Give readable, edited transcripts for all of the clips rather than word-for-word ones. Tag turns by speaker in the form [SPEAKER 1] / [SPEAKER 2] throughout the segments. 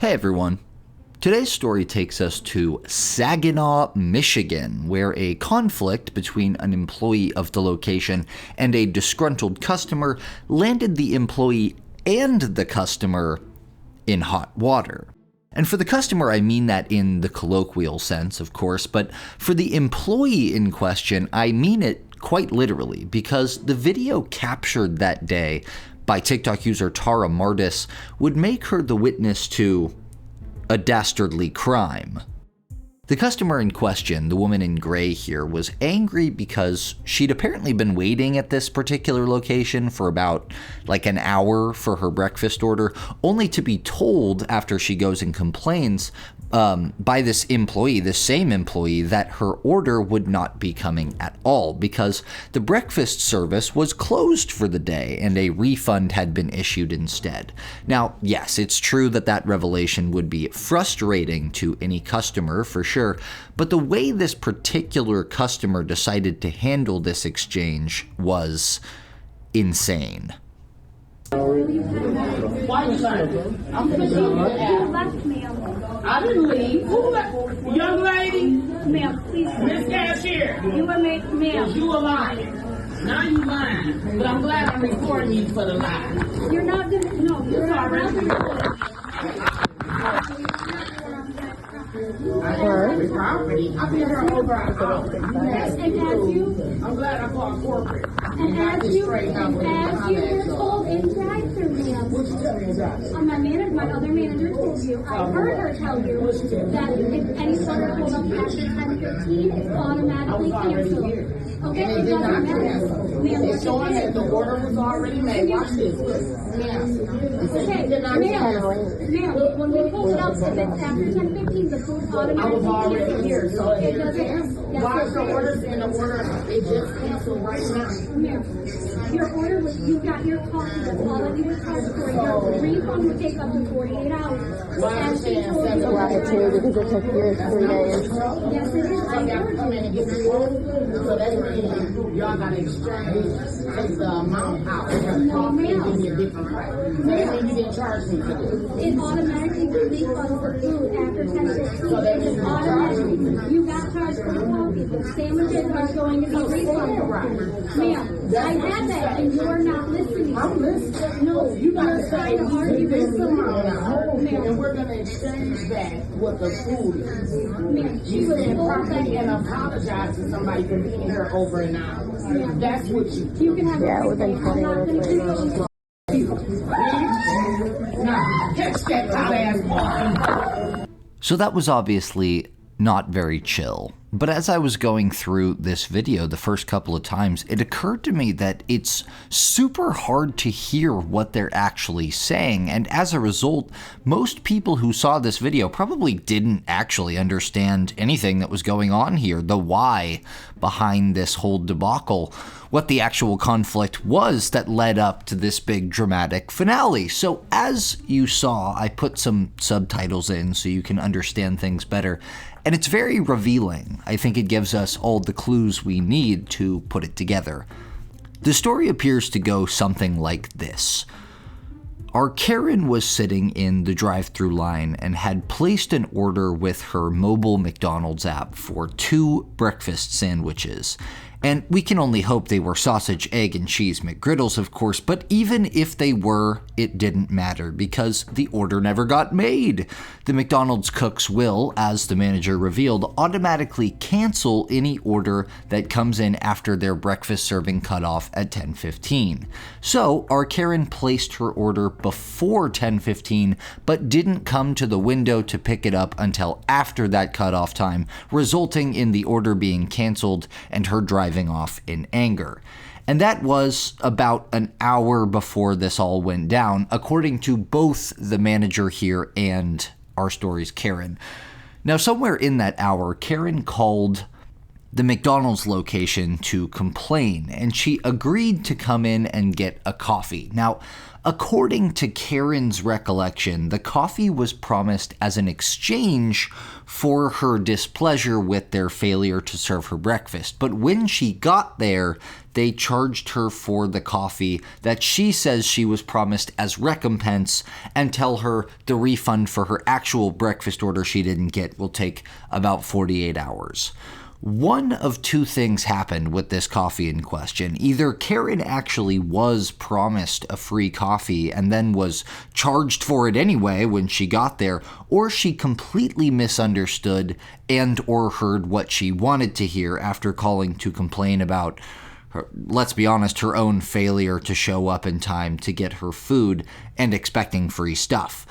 [SPEAKER 1] Hey everyone. Today's story takes us to Saginaw, Michigan, where a conflict between an employee of the location and a disgruntled customer landed the employee and the customer in hot water. And for the customer, I mean that in the colloquial sense, of course, but for the employee in question, I mean it quite literally, because the video captured that day by TikTok user Tara Martis would make her the witness to a dastardly crime. The customer in question, the woman in gray here, was angry because she'd apparently been waiting at this particular location for about an hour for her breakfast order, only to be told after she goes and complains by this same employee, that her order would not be coming at all because the breakfast service was closed for the day and a refund had been issued instead. Now, yes, it's true that revelation would be frustrating to any customer for sure, but the way this particular customer decided to handle this exchange was insane.
[SPEAKER 2] Why you leaving? I'm gonna leave.
[SPEAKER 3] Left, ma'am.
[SPEAKER 2] I didn't leave. Who left? Young lady?
[SPEAKER 3] Ma'am, please.
[SPEAKER 2] Miss Cashier.
[SPEAKER 3] You were ma'am.
[SPEAKER 2] You a liar. Now you lying. But I'm glad I'm recording you for the lie.
[SPEAKER 3] You're not gonna, no, you're
[SPEAKER 2] already
[SPEAKER 3] not.
[SPEAKER 2] I heard property. I've been here over an hour. I'm glad I called corporate.
[SPEAKER 3] And as you were told in drive-through, ma'am.
[SPEAKER 2] What you tell me exactly?
[SPEAKER 3] My other manager told you. I heard her tell you that if any order pulled up after 10:15, it's automatically canceled. Okay,
[SPEAKER 2] And it did not cancel.
[SPEAKER 3] Ma'am,
[SPEAKER 2] It's showing that the order was already made. Watch this.
[SPEAKER 3] okay, ma'am, when we pulled it up, if it's after 10:15, the food
[SPEAKER 2] I
[SPEAKER 3] automatically
[SPEAKER 2] was already
[SPEAKER 3] cancels.
[SPEAKER 2] here, so
[SPEAKER 3] It doesn't.
[SPEAKER 2] why is the orders in the order? It just canceled right now.
[SPEAKER 3] Ma'am, your order was, you got your coffee, that's all that you were charged for. Your refund would take up to 48 hours.
[SPEAKER 2] Well, I
[SPEAKER 3] As she
[SPEAKER 2] understand.
[SPEAKER 3] told
[SPEAKER 2] That's
[SPEAKER 3] you.
[SPEAKER 2] why
[SPEAKER 4] Too, because it took yours 3 days.
[SPEAKER 3] Yes, it is.
[SPEAKER 2] So y'all can come in and get the order. So that means y'all got to exchange, take the amount out of the coffee and give me a different price. So that means you didn't charge me for this.
[SPEAKER 3] It automatically refunds the food after 10:15.
[SPEAKER 2] So that means
[SPEAKER 3] It's
[SPEAKER 2] you charged me.
[SPEAKER 3] automatic. You got charged for the coffee. The sandwiches are going to be refunded. Ma'am, I had that and you're not listening.
[SPEAKER 2] I'm listening. No, you got to say you
[SPEAKER 3] argue
[SPEAKER 2] this
[SPEAKER 3] with
[SPEAKER 2] amount
[SPEAKER 3] someone.
[SPEAKER 2] and we're going to exchange that with the food.
[SPEAKER 3] Ma'am, she
[SPEAKER 2] You
[SPEAKER 3] was
[SPEAKER 2] stand
[SPEAKER 3] told
[SPEAKER 2] properly and
[SPEAKER 3] that
[SPEAKER 2] apologize to somebody for being here over an hour. That's what you do.
[SPEAKER 3] you can have
[SPEAKER 4] Yeah,
[SPEAKER 3] everything.
[SPEAKER 4] within 20
[SPEAKER 3] I'm not
[SPEAKER 4] minutes
[SPEAKER 3] gonna
[SPEAKER 4] later.
[SPEAKER 3] keep those.
[SPEAKER 2] Now, catch that hot ass.
[SPEAKER 1] So that was obviously not very chill. But as I was going through this video the first couple of times, it occurred to me that it's super hard to hear what they're actually saying, and as a result, most people who saw this video probably didn't actually understand anything that was going on here, the why behind this whole debacle, what the actual conflict was that led up to this big dramatic finale. So as you saw, I put some subtitles in so you can understand things better. And it's very revealing. I think it gives us all the clues we need to put it together. The story appears to go something like this. Our Karen was sitting in the drive-thru line and had placed an order with her mobile McDonald's app for 2 breakfast sandwiches. And we can only hope they were sausage, egg, and cheese McGriddles, of course, but even if they were, it didn't matter because the order never got made. The McDonald's cooks will, as the manager revealed, automatically cancel any order that comes in after their breakfast serving cutoff at 10:15. So, our Karen placed her order before 10:15, but didn't come to the window to pick it up until after that cutoff time, resulting in the order being canceled and her driving off in anger. And that was about an hour before this all went down, according to both the manager here and our story's Karen. Now, somewhere in that hour, Karen called the McDonald's location to complain, and she agreed to come in and get a coffee. Now, according to Karen's recollection, the coffee was promised as an exchange for her displeasure with their failure to serve her breakfast. But when she got there, they charged her for the coffee that she says she was promised as recompense and tell her the refund for her actual breakfast order she didn't get will take about 48 hours. One of two things happened with this coffee in question. Either Karen actually was promised a free coffee and then was charged for it anyway when she got there, or she completely misunderstood and or heard what she wanted to hear after calling to complain about her, let's be honest, her own failure to show up in time to get her food and expecting free stuff.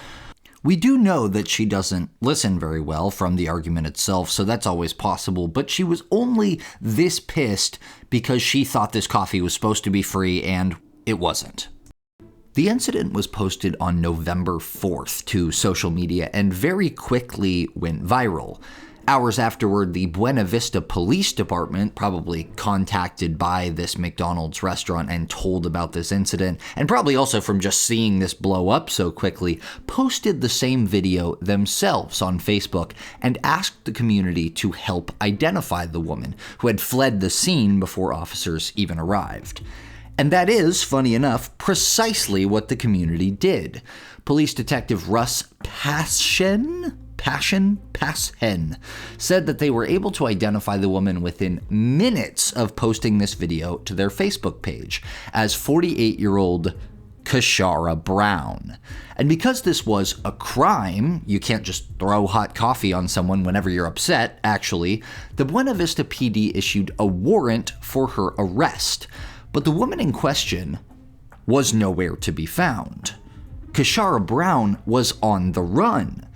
[SPEAKER 1] We do know that she doesn't listen very well from the argument itself, so that's always possible, but she was only this pissed because she thought this coffee was supposed to be free and it wasn't. The incident was posted on November 4th to social media and very quickly went viral. Hours afterward, the Buena Vista Police Department, probably contacted by this McDonald's restaurant and told about this incident, and probably also from just seeing this blow up so quickly, posted the same video themselves on Facebook and asked the community to help identify the woman who had fled the scene before officers even arrived. And that is, funny enough, precisely what the community did. Police Detective Russ Pashen said that they were able to identify the woman within minutes of posting this video to their Facebook page as 48-year-old Kashara Brown. And because this was a crime, you can't just throw hot coffee on someone whenever you're upset, actually, the Buena Vista PD issued a warrant for her arrest. But the woman in question was nowhere to be found. Kashara Brown was on the run.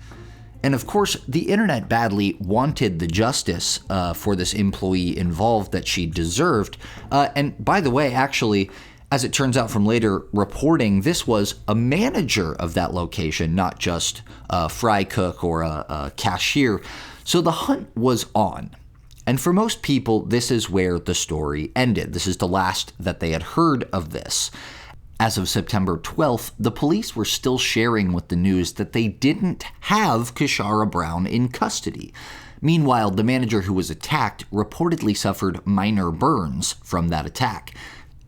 [SPEAKER 1] And of course, the internet badly wanted the justice for this employee involved that she deserved. And by the way, actually, as it turns out from later reporting, this was a manager of that location, not just a fry cook or a cashier. So the hunt was on. And for most people, this is where the story ended. This is the last that they had heard of this. As of September 12th, the police were still sharing with the news that they didn't have Kashara Brown in custody. Meanwhile, the manager who was attacked reportedly suffered minor burns from that attack.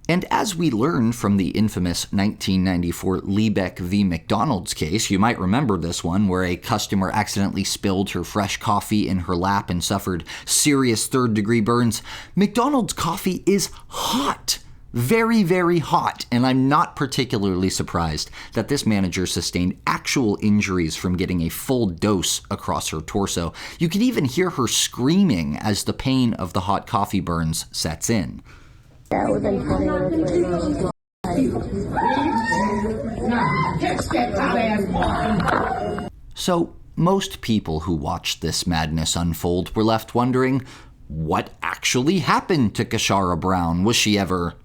[SPEAKER 1] And as we learned from the infamous 1994 Liebeck v. McDonald's case, you might remember this one, where a customer accidentally spilled her fresh coffee in her lap and suffered serious third-degree burns, McDonald's coffee is hot. Very, very hot, and I'm not particularly surprised that this manager sustained actual injuries from getting a full dose across her torso. You can even hear her screaming as the pain of the hot coffee burns sets in.
[SPEAKER 4] Yeah, within 20 minutes.
[SPEAKER 1] So, most people who watched this madness unfold were left wondering, what actually happened to Kashara Brown? Was she ever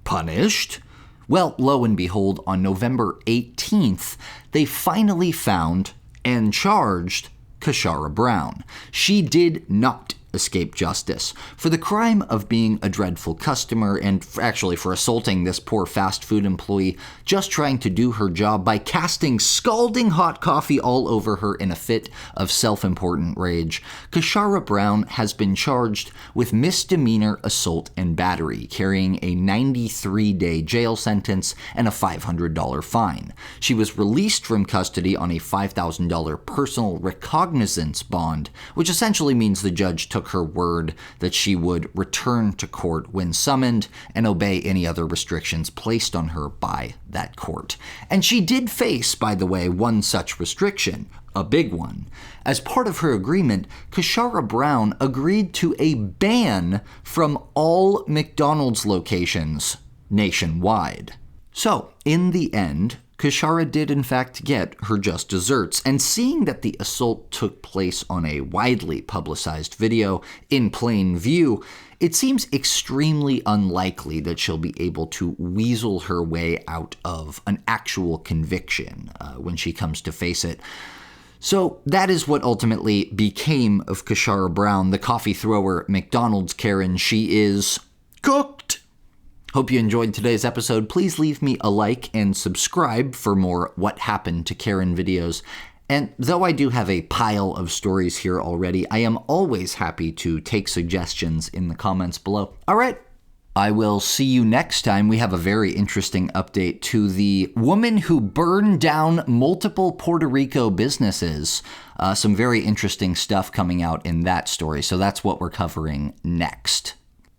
[SPEAKER 1] punished? Well, lo and behold, on November 18th, they finally found and charged Kashara Brown. She did not escape justice for the crime of being a dreadful customer and actually for assaulting this poor fast food employee, just trying to do her job by casting scalding hot coffee all over her in a fit of self-important rage. Kashara Brown has been charged with misdemeanor assault and battery, carrying a 93-day jail sentence and a $500 fine. She was released from custody on a $5,000 personal recognizance bond, which essentially means the judge took her word that she would return to court when summoned and obey any other restrictions placed on her by that court. And she did face, by the way, one such restriction, a big one. As part of her agreement, Kashara Brown agreed to a ban from all McDonald's locations nationwide. So, in the end, Kashara did in fact get her just desserts, and seeing that the assault took place on a widely publicized video in plain view, it seems extremely unlikely that she'll be able to weasel her way out of an actual conviction when she comes to face it. So that is what ultimately became of Kashara Brown, the coffee thrower McDonald's Karen. She is cooked. Hope you enjoyed today's episode. Please leave me a like and subscribe for more What Happened to Karen videos. And though I do have a pile of stories here already, I am always happy to take suggestions in the comments below. All right, I will see you next time. We have a very interesting update to the woman who burned down multiple Puerto Rico businesses. Some very interesting stuff coming out in that story. So that's what we're covering next.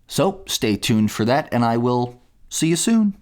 [SPEAKER 1] So stay tuned for that, and I will see you soon.